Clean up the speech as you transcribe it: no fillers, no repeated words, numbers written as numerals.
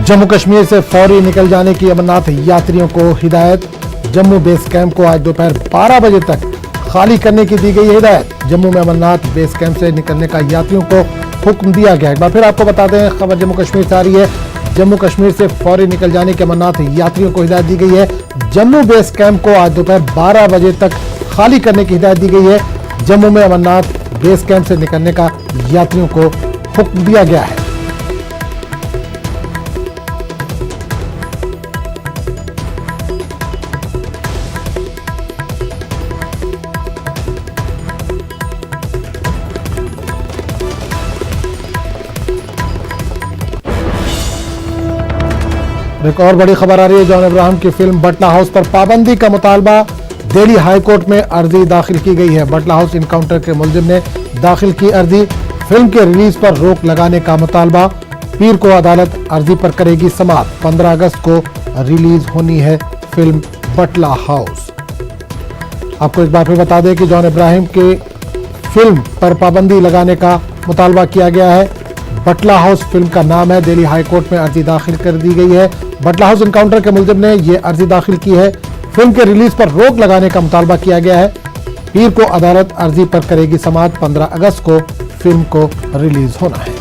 जम्मू कश्मीर से फौरी निकल जाने की अमरनाथ यात्रियों को हिदायत। जम्मू बेस कैंप को आज दोपहर 12 बजे तक खाली करने की दी गई है हिदायत। जम्मू में अमरनाथ बेस कैंप से निकलने का यात्रियों को हुक्म दिया गया। एक बार फिर आपको बता दें, खबर जम्मू कश्मीर से आ रही है। जम्मू कश्मीर से फौरी निकल जाने की अमरनाथ यात्रियों को हिदायत दी गई है। जम्मू बेस कैंप को आज दोपहर 12 बजे तक खाली करने की हिदायत दी गई है। जम्मू में अमरनाथ बेस कैंप से निकलने का यात्रियों को हुक्म दिया गया है। एक और बड़ी खबर आ रही है। जॉन अब्राहम की फिल्म बटला हाउस पर पाबंदी का मुतालबा दिल्ली हाई कोर्ट में अर्जी दाखिल की गई है। बटला हाउस इनकाउंटर के मुलजिम ने दाखिल की अर्जी। फिल्म के रिलीज पर रोक लगाने का मुतालबा। पीर को अदालत अर्जी पर करेगी समाअत। 15 अगस्त को रिलीज होनी है फिल्म बटला हाउस। आपको एक बार फिर बता दें कि जॉन अब्राहम के फिल्म पर पाबंदी लगाने का मुतालबा किया गया है। बटला हाउस फिल्म का नाम है। दिल्ली हाई कोर्ट में अर्जी दाखिल कर दी गई है। बटला हाउस इनकाउंटर के मुलजिम ने यह अर्जी दाखिल की है। फिल्म के रिलीज पर रोक लगाने का मुतालबा किया गया है। पीर को अदालत अर्जी पर करेगी समाअत। 15 अगस्त को फिल्म को रिलीज होना है।